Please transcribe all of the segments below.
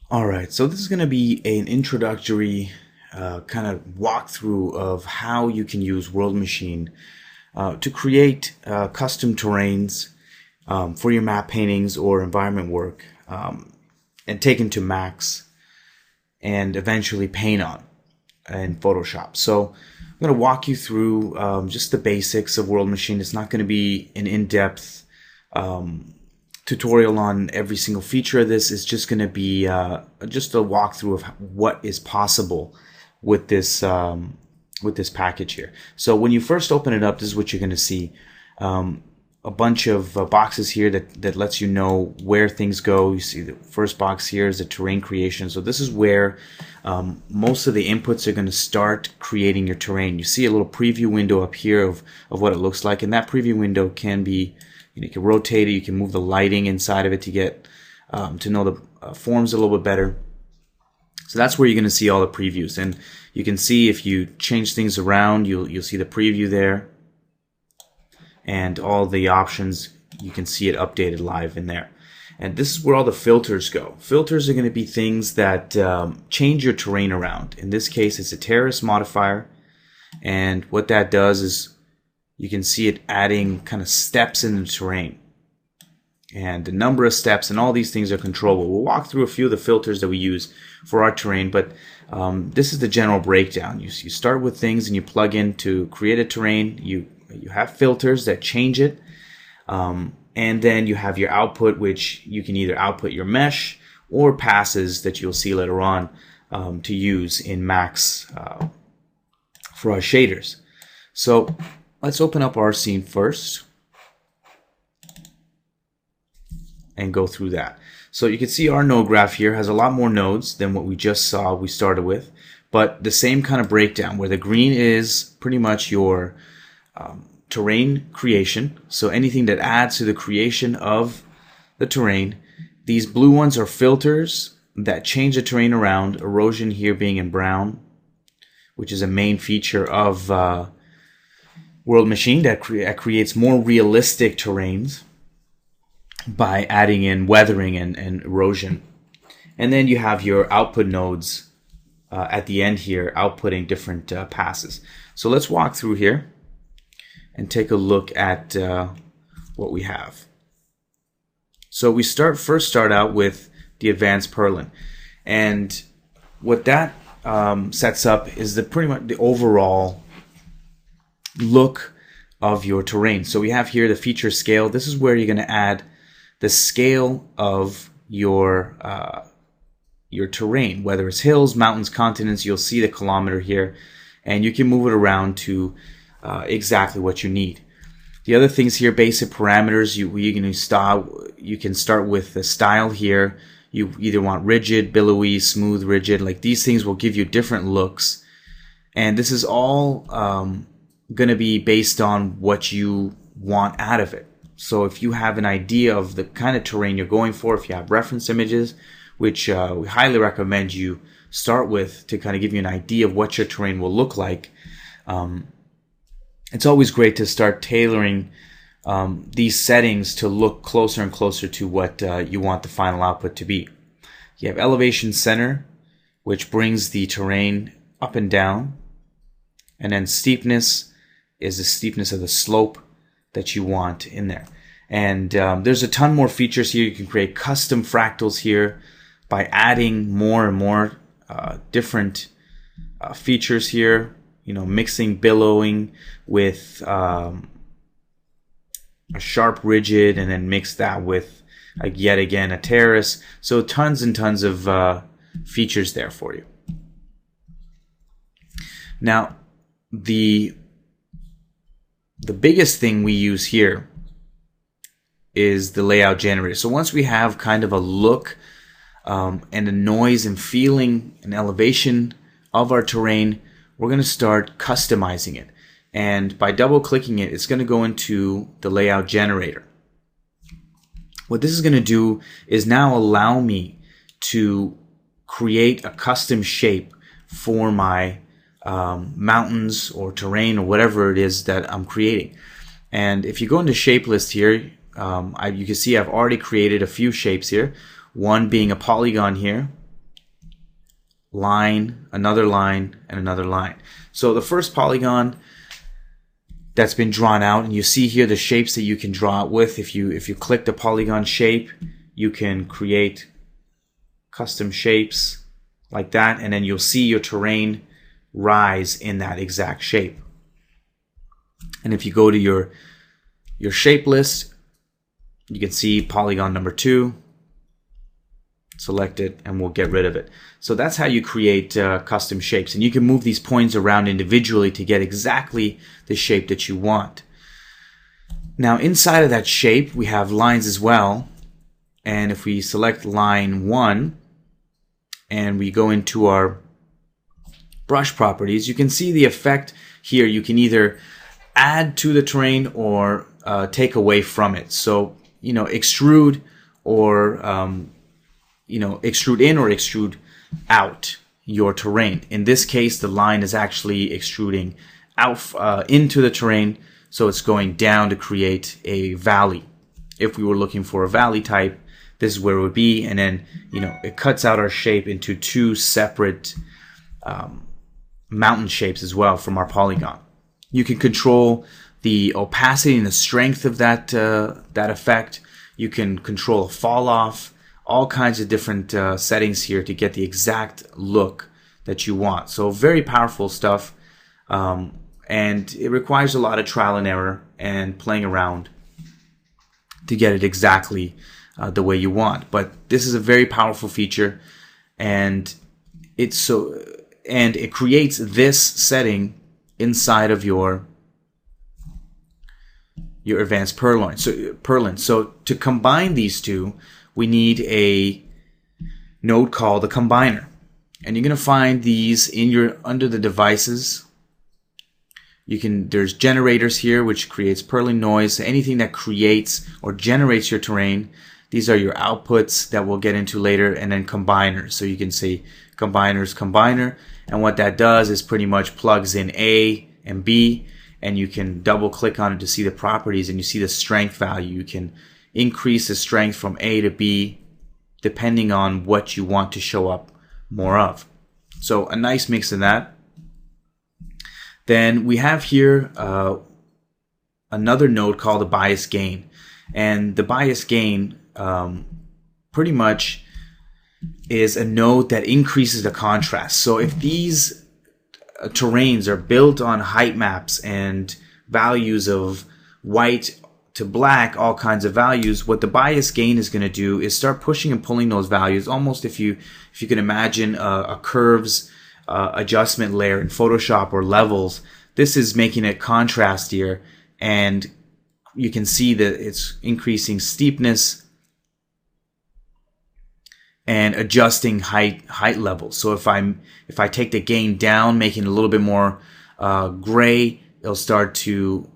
Alright, so this is going to be an introductory kind of walkthrough of how you can use World Machine to create custom terrains for your map paintings or environment work and take into Max and eventually paint on in Photoshop. So I'm going to walk you through just the basics of World Machine. It's not going to be an in-depth tutorial on every single feature of this. Is just going to be just a walkthrough of what is possible with this package here. So when you first open it up, this is what you're going to see. A bunch of boxes here that lets you know where things go. You see the first box here is the terrain creation. So this is where most of the inputs are going to start creating your terrain. You see a little preview window up here of what it looks like, and that preview window can be, you can rotate it, you can move the lighting inside of it to get to know the forms a little bit better. So that's where you're going to see all the previews, and you can see if you change things around, you'll see the preview there, and all the options. You can see it updated live in there. And this is where all the filters go. Filters are going to be things that change your terrain around. In this case, it's a terrace modifier, and what that does is you can see it adding kind of steps in the terrain, and the number of steps, and all these things are controllable. We'll walk through a few of the filters that we use for our terrain, but this is the general breakdown. You start with things and you plug in to create a terrain. You have filters that change it, and then you have your output, which you can either output your mesh or passes that you'll see later on to use in Max for our shaders. So let's open up our scene first and go through that. So you can see our node graph here has a lot more nodes than what we just saw we started with, but the same kind of breakdown where the green is pretty much your terrain creation, so anything that adds to the creation of the terrain. These blue ones are filters that change the terrain around, erosion here being in brown, which is a main feature of World Machine that creates more realistic terrains by adding in weathering and erosion. And then you have your output nodes at the end here outputting different passes. So let's walk through here and take a look at what we have. So we first start out with the advanced Perlin, and what that sets up is pretty much the overall look of your terrain. So we have here the feature scale. This is where you're going to add the scale of your terrain, whether it's hills, mountains, continents. You'll see the kilometer here, and you can move it around to exactly what you need. The other things here, basic parameters. You can start with the style here. You either want rigid, billowy, smooth, rigid. Like these things will give you different looks, and this is all going to be based on what you want out of it. So if you have an idea of the kind of terrain you're going for, if you have reference images, which we highly recommend you start with to kind of give you an idea of what your terrain will look like, it's always great to start tailoring these settings to look closer and closer to what you want the final output to be. You have elevation center, which brings the terrain up and down, and then steepness is the steepness of the slope that you want in there. And there's a ton more features here. You can create custom fractals here by adding more and more different features here. You know, mixing billowing with a sharp rigid, and then mix that with yet again a terrace. So tons and tons of features there for you. Now the biggest thing we use here is the layout generator. So once we have kind of a look and a noise and feeling and elevation of our terrain, we're going to start customizing it. And by double clicking it, it's going to go into the layout generator. What this is going to do is now allow me to create a custom shape for my mountains or terrain or whatever it is that I'm creating. And if you go into shape list here, you can see I've already created a few shapes here. One being a polygon here, line, another line, and another line. So the first polygon that's been drawn out, and you see here the shapes that you can draw it with. If you click the polygon shape, you can create custom shapes like that, and then you'll see your terrain rise in that exact shape. And if you go to your shape list, you can see polygon number 2. Select it and we'll get rid of it. So that's how you create custom shapes, and you can move these points around individually to get exactly the shape that you want. Now inside of that shape we have lines as well, and if we select line 1 and we go into our brush properties, you can see the effect here. You can either add to the terrain or take away from it. So extrude or extrude in or extrude out your terrain. In this case, the line is actually extruding out into the terrain, so it's going down to create a valley. If we were looking for a valley type, this is where it would be, and then it cuts out our shape into 2 separate mountain shapes as well from our polygon. You can control the opacity and the strength of that effect. You can control a fall off. All kinds of different settings here to get the exact look that you want. So very powerful stuff, and it requires a lot of trial and error and playing around to get it exactly the way you want. But this is a very powerful feature, and it creates this setting inside of your advanced Perlin. So to combine these two, we need a node called a combiner, and you're going to find these under the devices. There's generators here, which creates Perlin noise. Anything that creates or generates your terrain. These are your outputs that we'll get into later, and then combiners. So you can say combiner, and what that does is pretty much plugs in A and B, and you can double click on it to see the properties, and you see the strength value. You can increase the strength from A to B depending on what you want to show up more of. So a nice mix of that. Then we have here another node called the bias gain, and the bias gain pretty much is a node that increases the contrast. So if these terrains are built on height maps and values of white to black, all kinds of values, what the bias gain is going to do is start pushing and pulling those values, almost if you can imagine a curves adjustment layer in Photoshop or levels. This is making it contrastier, and you can see that it's increasing steepness and adjusting height levels. So if I take the gain down, making it a little bit more gray, it'll start to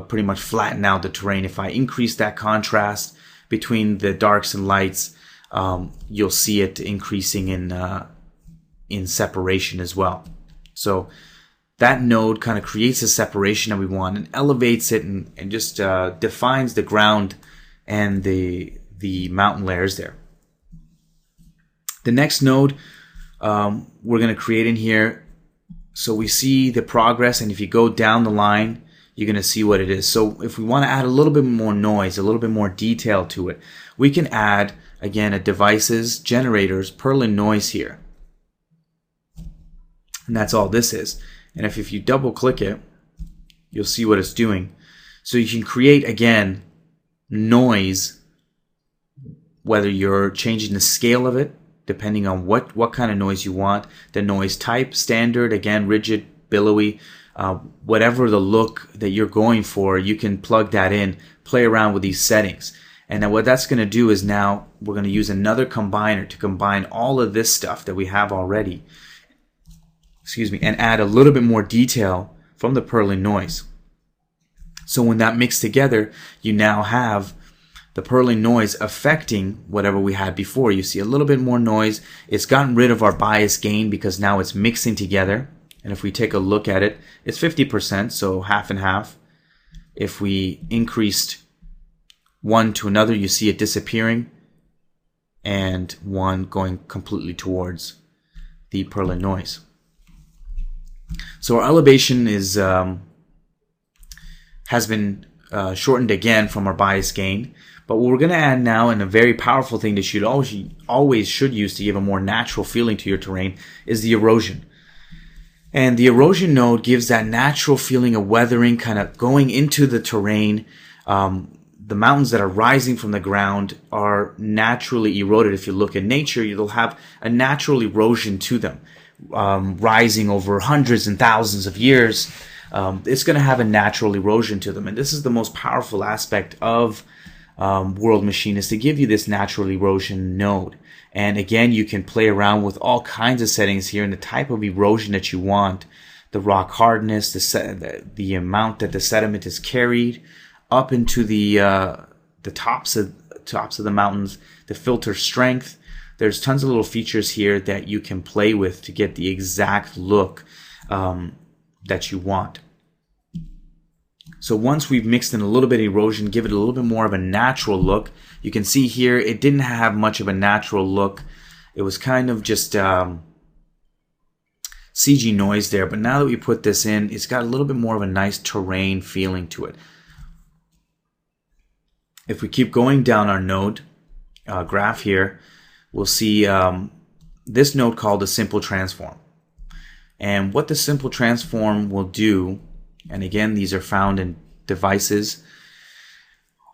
pretty much flatten out the terrain. If I increase that contrast between the darks and lights, you'll see it increasing in separation as well. So that node kind of creates a separation that we want and elevates it and just defines the ground and the mountain layers there. The next node we're going to create in here, so we see the progress, and if you go down the line, you're going to see what it is. So if we want to add a little bit more noise, a little bit more detail to it, we can add, again, a devices, generators, Perlin noise here. And that's all this is. And if you double click it, you'll see what it's doing. So you can create, again, noise, whether you're changing the scale of it, depending on what kind of noise you want, the noise type, standard, again, rigid, billowy, whatever the look that you're going for, you can plug that in, play around with these settings. And now what that's going to do is now we're going to use another combiner to combine all of this stuff that we have already, and add a little bit more detail from the Perlin noise. So when that mixed together, you now have the Perlin noise affecting whatever we had before. You see a little bit more noise. It's gotten rid of our bias gain because now it's mixing together. And if we take a look at it, it's 50%, so half and half. If we increased one to another, you see it disappearing, and one going completely towards the purlin noise. So our elevation is has been shortened again from our bias gain. But what we're going to add now, and a very powerful thing that you always should use to give a more natural feeling to your terrain, is the erosion. And the erosion node gives that natural feeling of weathering, kind of going into the terrain. The mountains that are rising from the ground are naturally eroded. If you look at nature, you'll have a natural erosion to them, rising over hundreds and thousands of years. It's going to have a natural erosion to them. And this is the most powerful aspect of World Machine, is to give you this natural erosion node. And again, you can play around with all kinds of settings here and the type of erosion that you want, the rock hardness, the amount that the sediment is carried up into the tops of the mountains, the filter strength. There's tons of little features here that you can play with to get the exact look that you want. So once we've mixed in a little bit of erosion, give it a little bit more of a natural look. You can see here it didn't have much of a natural look. It was kind of just CG noise there. But now that we put this in, it's got a little bit more of a nice terrain feeling to it. If we keep going down our node graph here, we'll see this node called the Simple Transform. And what the Simple Transform will do, and again, these are found in devices,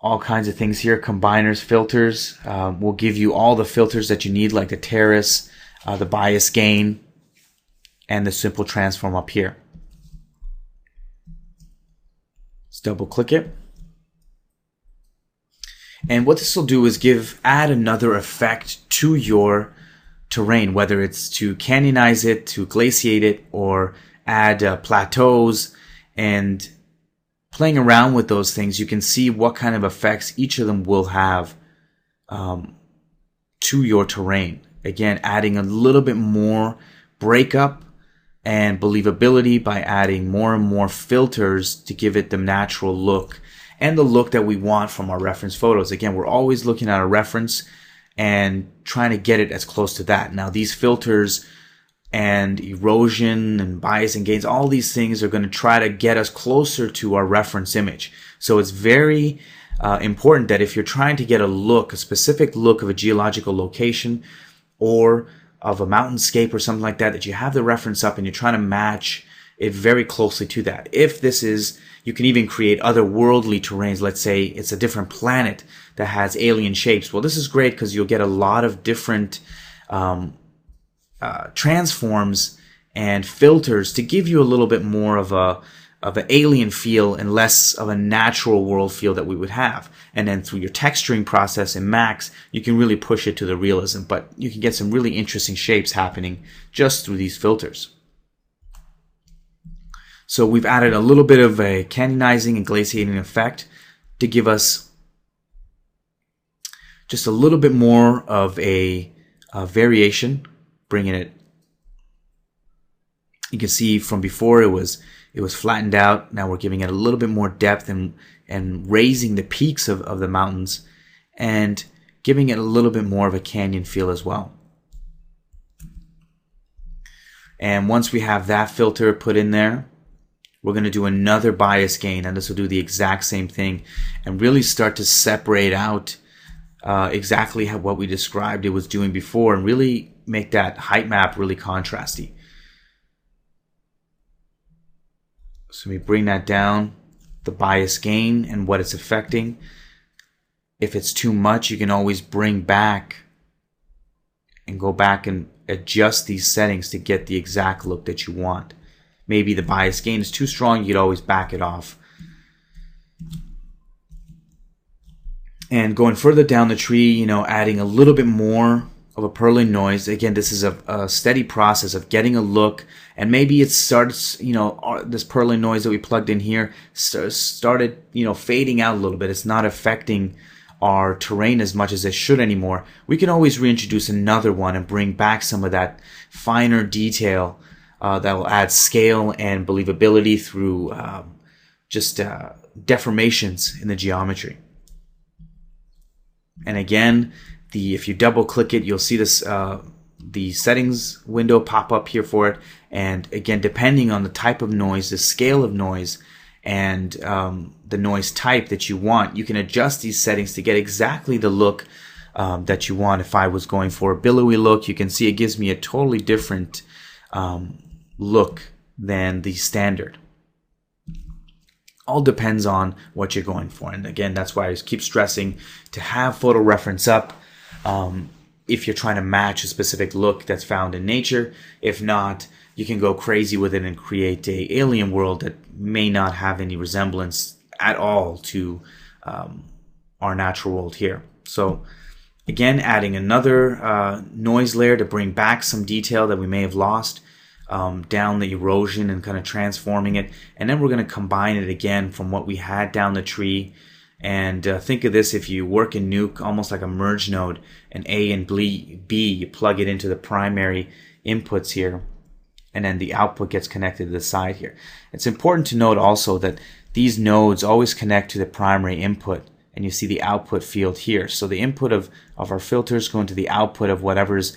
all kinds of things here, combiners, filters, will give you all the filters that you need, like the terrace, the bias gain, and the Simple Transform up here. Let's double click it. And what this will do is add another effect to your terrain, whether it's to canyonize it, to glaciate it, or add plateaus. And playing around with those things, you can see what kind of effects each of them will have to your terrain. Again, adding a little bit more breakup and believability by adding more and more filters to give it the natural look and the look that we want from our reference photos. Again, we're always looking at a reference and trying to get it as close to that. Now, these filters and erosion and bias and gains, all these things are going to try to get us closer to our reference image. So it's very important that if you're trying to get a specific look of a geological location or of a mountainscape or something like that, that you have the reference up and you're trying to match it very closely to that. If this is, you can even create otherworldly terrains. Let's say it's a different planet that has alien shapes. Well, this is great because you'll get a lot of different transforms and filters to give you a little bit more of an alien feel and less of a natural world feel that we would have. And then through your texturing process in Max, you can really push it to the realism, but you can get some really interesting shapes happening just through these filters. So we've added a little bit of a canyonizing and glaciating effect to give us just a little bit more of a variation, bringing it. You can see from before it was flattened out. Now we're giving it a little bit more depth and raising the peaks of the mountains and giving it a little bit more of a canyon feel as well. And once we have that filter put in there, we're going to do another bias gain, and this will do the exact same thing and really start to separate out exactly what we described it was doing before and really make that height map really contrasty. So we bring that down, the bias gain and what it's affecting. If it's too much, you can always bring back and go back and adjust these settings to get the exact look that you want. Maybe the bias gain is too strong, you'd always back it off. And going further down the tree, adding a little bit more of a purlin noise. Again, this is a steady process of getting a look, and maybe it starts, this purlin noise that we plugged in here started, fading out a little bit. It's not affecting our terrain as much as it should anymore. We can always reintroduce another one and bring back some of that finer detail that will add scale and believability through just deformations in the geometry. And again, if you double click it, you'll see this the settings window pop up here for it. And again, depending on the type of noise, the scale of noise, and the noise type that you want, you can adjust these settings to get exactly the look that you want. If I was going for a billowy look, you can see it gives me a totally different look than the standard. All depends on what you're going for. And again, that's why I keep stressing to have photo reference up if you're trying to match a specific look that's found in nature. If not, you can go crazy with it and create a alien world that may not have any resemblance at all to our natural world here. So again, adding another noise layer to bring back some detail that we may have lost, down the erosion and kind of transforming it. And then we're going to combine it again from what we had down the tree. And think of this, if you work in Nuke, almost like a merge node, and A and B, you plug it into the primary inputs here, and then the output gets connected to the side here. It's important to note also that these nodes always connect to the primary input, and you see the output field here. So the input of our filters go into the output of whatever's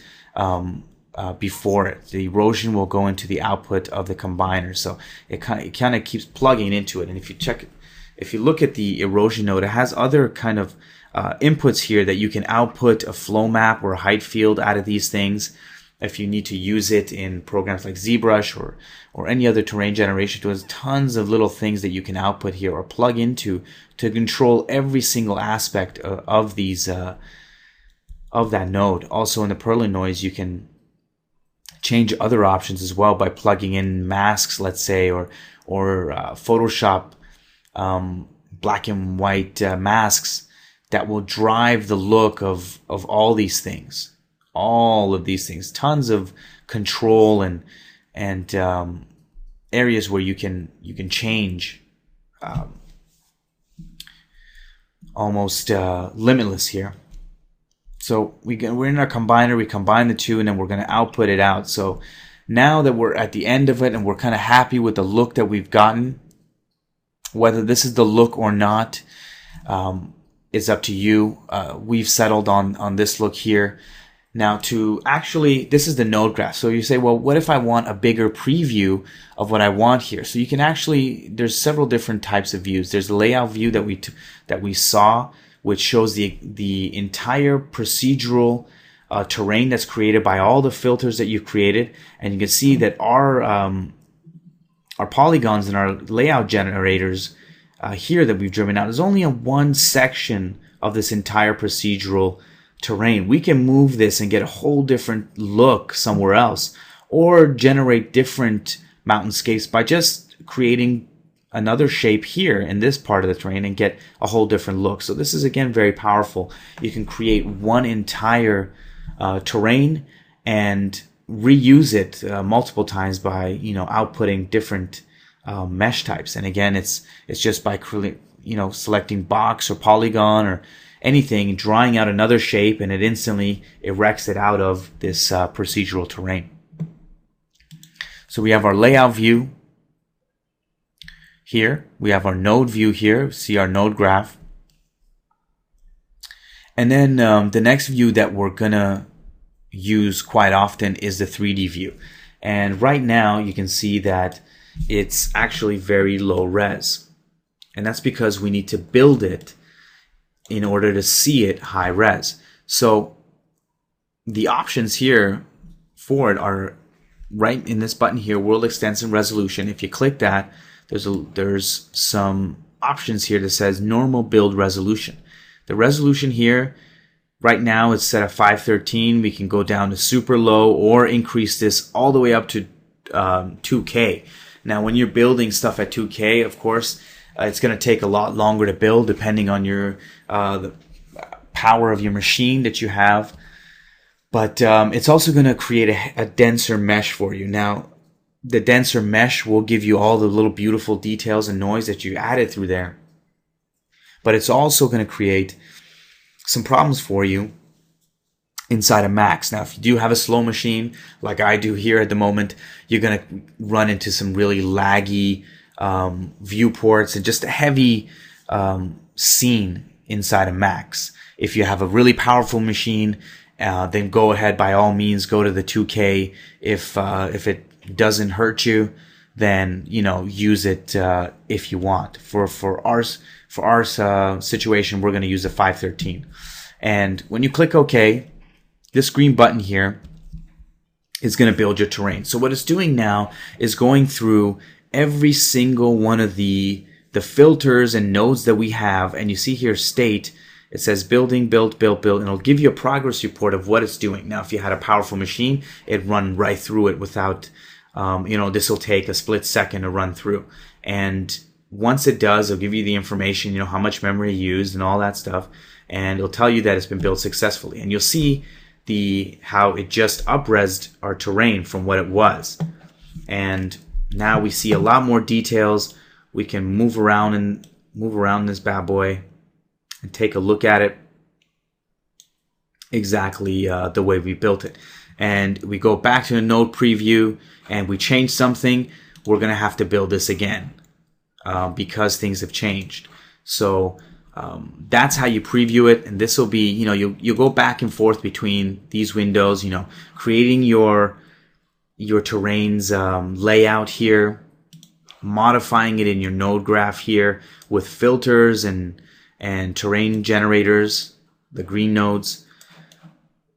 before it. The erosion will go into the output of the combiner. So it kind of keeps plugging into it. And if you look at the erosion node, it has other kind of inputs here that you can output a flow map or a height field out of these things. If you need to use it in programs like ZBrush or any other terrain generation tools, there's tons of little things that you can output here or plug into to control every single aspect of these of that node. Also in the Perlin noise, you can change other options as well by plugging in masks, let's say, or Photoshop black and white masks that will drive the look of all these things. All of these things, tons of control and areas where you can change almost limitless here. So we're in our combiner, we combine the two, and then we're going to output it out. So now that we're at the end of it and we're kind of happy with the look that we've gotten, whether this is the look or not is up to you. We've settled on this look here. Now this is the node graph. So you say, well, what if I want a bigger preview of what I want here? So you can there's several different types of views. There's the layout view that we saw, which shows the entire procedural terrain that's created by all the filters that you've created. And you can see that our polygons and our layout generators here that we've driven out is only a one section of this entire procedural terrain. We can move this and get a whole different look somewhere else, or generate different mountainscapes by just creating another shape here in this part of the terrain and get a whole different look. So this is again very powerful. You can create one entire terrain and reuse it multiple times by outputting different mesh types. And again, it's just by selecting box or polygon or anything, drawing out another shape, and it instantly erects it out of this procedural terrain. So we have our layout view here. We have our node view here. See our node graph. And then the next view that we're gonna use quite often is the 3D view. And right now you can see that it's actually very low res. And that's because we need to build it in order to see it high res. So the options here for it are right in this button here, World Extension Resolution. If you click that, there's some options here that says normal build resolution. The resolution here right now is set at 513. We can go down to super low or increase this all the way up to 2K. Now when you're building stuff at 2K, of course, it's going to take a lot longer to build depending on your the power of your machine that you have. But it's also going to create a denser mesh for you. Now, the denser mesh will give you all the little beautiful details and noise that you added through there. But it's also going to create some problems for you inside of Max. Now, if you do have a slow machine, like I do here at the moment, you're going to run into some really laggy viewports and just a heavy scene inside of Max. If you have a really powerful machine then go ahead, by all means, go to the 2K. If it doesn't hurt you, then, you know, use it if you want. For our situation, we're going to use a 513. And when you click OK, this green button here is going to build your terrain. So what it's doing now is going through every single one of the filters and nodes that we have, and you see here state. It says building, built, built, built, and it'll give you a progress report of what it's doing. Now, if you had a powerful machine, it'd run right through it without, you know, this will take a split second to run through. And once it does, it'll give you the information, you know, how much memory you used and all that stuff, and it'll tell you that it's been built successfully. And you'll see how it just up-resed our terrain from what it was. And now we see a lot more details. We can move around this bad boy and take a look at it exactly the way we built it. And we go back to the node preview and we change something, we're going to have to build this again because things have changed. So that's how you preview it. And this will be, you know, you'll go back and forth between these windows, you know, creating your terrain's layout here, modifying it in your node graph here with filters and terrain generators, the green nodes,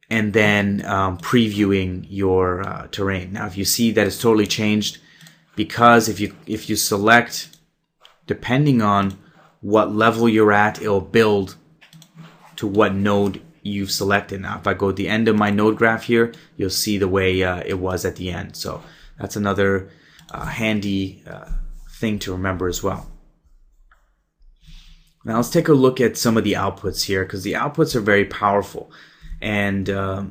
and then previewing your terrain. Now, if you see that it's totally changed, because if you select, depending on what level you're at, it'll build to what node you've selected. Now, if I go to the end of my node graph here, you'll see the way it was at the end. So that's another handy thing to remember as well. Now let's take a look at some of the outputs here, because the outputs are very powerful. And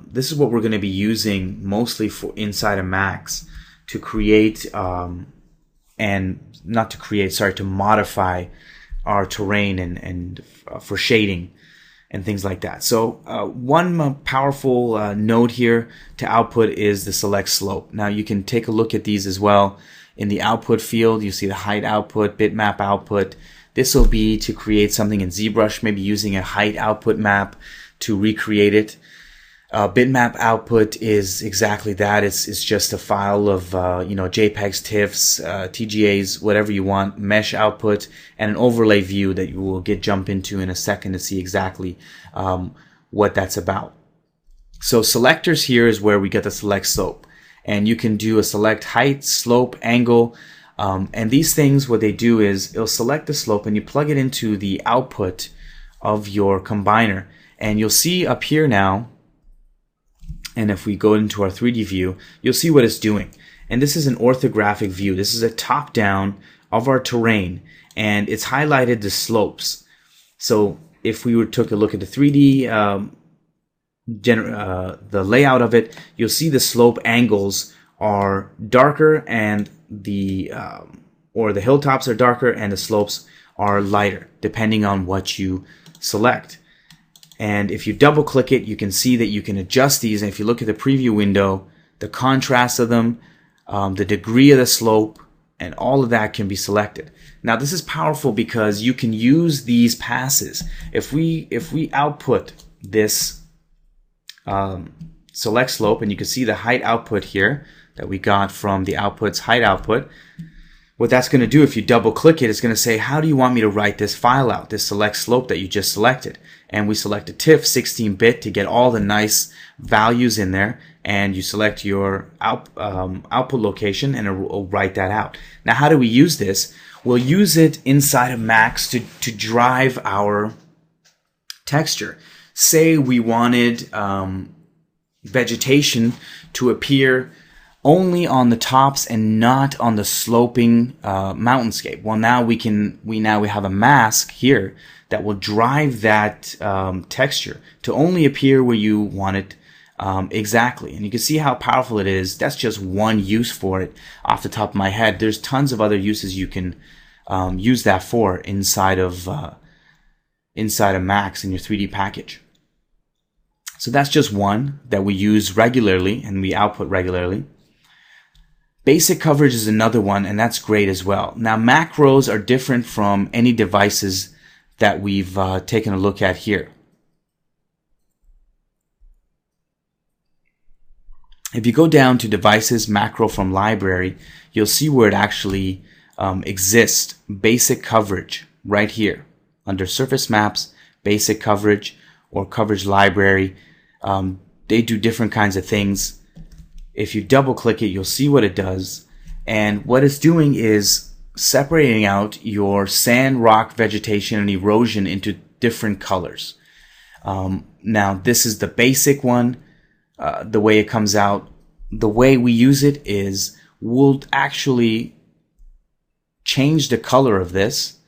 this is what we're going to be using mostly for inside of Max to create, to modify our terrain and for shading and things like that. So one powerful node here to output is the select slope. Now you can take a look at these as well. In the output field, you see the height output, bitmap output. This will be to create something in ZBrush, maybe using a height output map to recreate it. Bitmap output is exactly that. It's just a file of JPEGs, TIFFs, TGAs, whatever you want, mesh output, and an overlay view that you will jump into in a second to see exactly what that's about. So selectors here is where we get the select slope, and you can do a select height, slope, angle. And these things, what they do is it'll select the slope and you plug it into the output of your combiner. And you'll see up here now, and if we go into our 3D view, you'll see what it's doing. And this is an orthographic view. This is a top down of our terrain, and it's highlighted the slopes. So if we took a look at the 3D, the layout of it, you'll see the slope angles are darker, and the hilltops are darker and the slopes are lighter, depending on what you select. And if you double click it, you can see that you can adjust these. And if you look at the preview window, the contrast of them, the degree of the slope, and all of that can be selected. Now this is powerful because you can use these passes. If we output this select slope, and you can see the height output here that we got from the output's height output, what that's going to do, if you double click it, it's going to say, how do you want me to write this file out, this select slope that you just selected? And we select a TIFF 16-bit to get all the nice values in there, and you select your output location and it will write that out. Now how do we use this? We'll use it inside of Max to drive our texture. Say we wanted vegetation to appear only on the tops and not on the sloping mountainscape. Well, now we have a mask here that will drive that texture to only appear where you want it exactly. And you can see how powerful it is. That's just one use for it off the top of my head. There's tons of other uses you can use that for inside of Max in your 3D package. So that's just one that we use regularly and we output regularly. Basic coverage is another one, and that's great as well. Now, macros are different from any devices that we've taken a look at here. If you go down to devices, macro from library, you'll see where it actually exists. Basic coverage right here under surface maps, basic coverage or coverage library. They do different kinds of things. If you double click it, you'll see what it does. And what it's doing is separating out your sand, rock, vegetation, and erosion into different colors. Now, this is the basic one. The way it comes out, the way we use it is we'll actually change the color of this.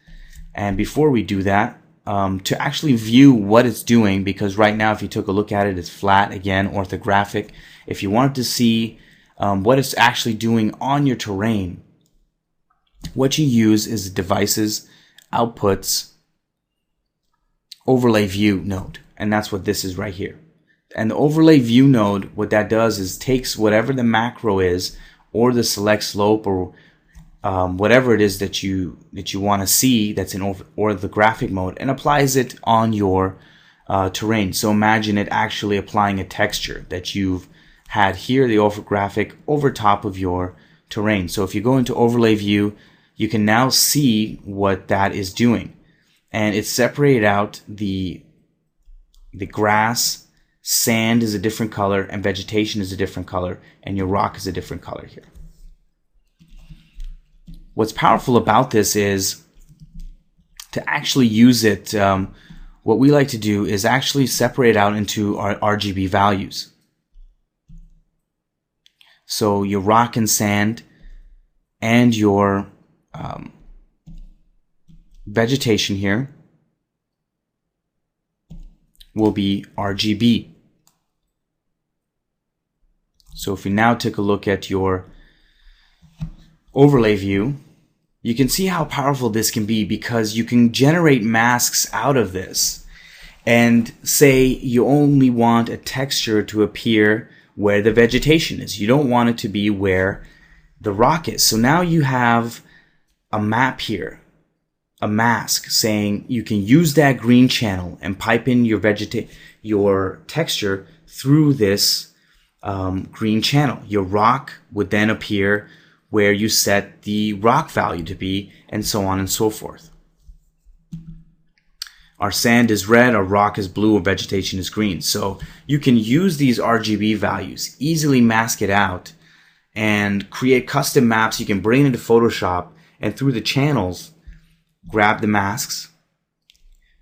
And before we do that, to actually view what it's doing, because right now if you took a look at it, it's flat, again, orthographic. If you wanted to see what it's actually doing on your terrain, what you use is the devices, outputs, overlay view node. And that's what this is right here. And the overlay view node, what that does is takes whatever the macro is, or the select slope, or whatever it is that you want to see that's in orthographic mode, and applies it on your terrain. So imagine it actually applying a texture that you've had here, the orthographic, over top of your terrain. So if you go into overlay view, you can now see what that is doing. And it's separated out the grass, sand is a different color, and vegetation is a different color, and your rock is a different color here. What's powerful about this is to actually use it, what we like to do is actually separate out into our RGB values. So your rock and sand and your vegetation here will be RGB. So if we now take a look at your overlay view, you can see how powerful this can be, because you can generate masks out of this. And say you only want a texture to appear where the vegetation is. You don't want it to be where the rock is. So now you have a map here, a mask saying you can use that green channel and pipe in your texture through this green channel. Your rock would then appear where you set the rock value to be, and so on and so forth. Our sand is red, our rock is blue, our vegetation is green. So you can use these RGB values, easily mask it out, and create custom maps. You can bring it into Photoshop, and through the channels, grab the masks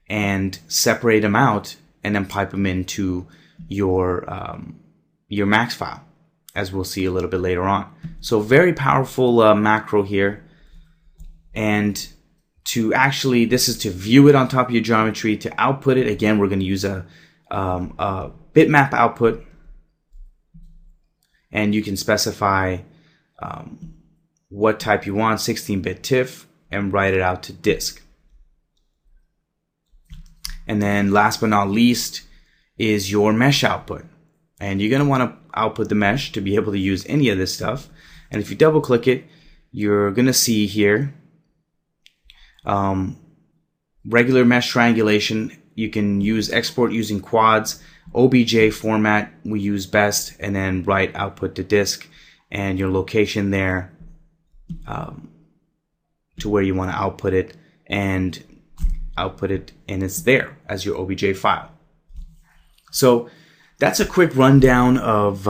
and separate them out, and then pipe them into your max file, as we'll see a little bit later on. So very powerful macro here. And to actually, this is to view it on top of your geometry. To output it, again, we're going to use a bitmap output. And you can specify what type you want, 16-bit TIFF, and write it out to disk. And then last but not least is your mesh output. And you're going to want to output the mesh to be able to use any of this stuff. And if you double click it, you're going to see here regular mesh triangulation. You can use export using quads. OBJ format we use best, and then write output to disk and your location there to where you want to output it, and it's there as your OBJ file. So that's a quick rundown of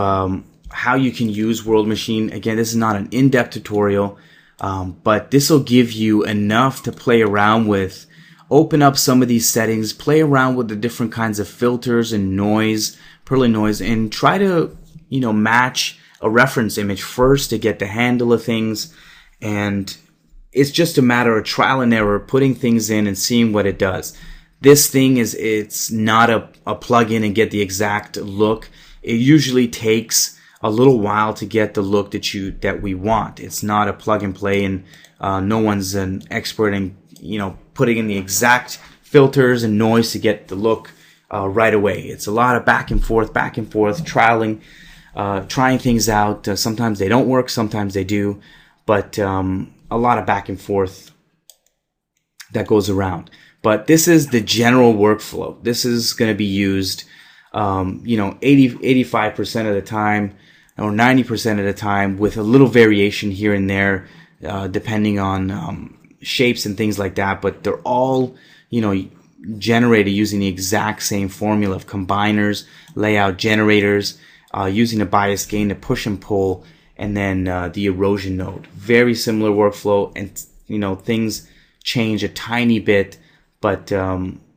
how you can use World Machine. Again, this is not an in-depth tutorial, but this will give you enough to play around with. Open up some of these settings, play around with the different kinds of filters and noise, Perlin noise, and try to, match a reference image first to get the handle of things. And it's just a matter of trial and error, putting things in and seeing what it does. This thing it's not a plug-in and get the exact look. It usually takes a little while to get the look that we want. It's not a plug and play, and no one's an expert in putting in the exact filters and noise to get the look right away. It's a lot of back and forth, trialing, trying things out. Sometimes they don't work, sometimes they do, but a lot of back and forth that goes around. But this is the general workflow. This is going to be used, 85% of the time. or 90% of the time, with a little variation here and there, depending on shapes and things like that. But they're all, generated using the exact same formula of combiners, layout generators, using a bias gain to push and pull, and then the erosion node. Very similar workflow, and things change a tiny bit, but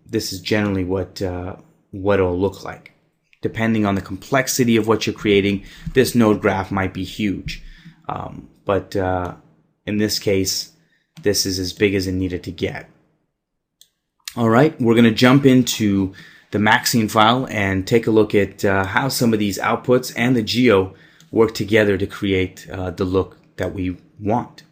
this is generally what it'll look like. Depending on the complexity of what you're creating, this node graph might be huge. But in this case, this is as big as it needed to get. All right, we're going to jump into the Maxine file and take a look at how some of these outputs and the geo work together to create the look that we want.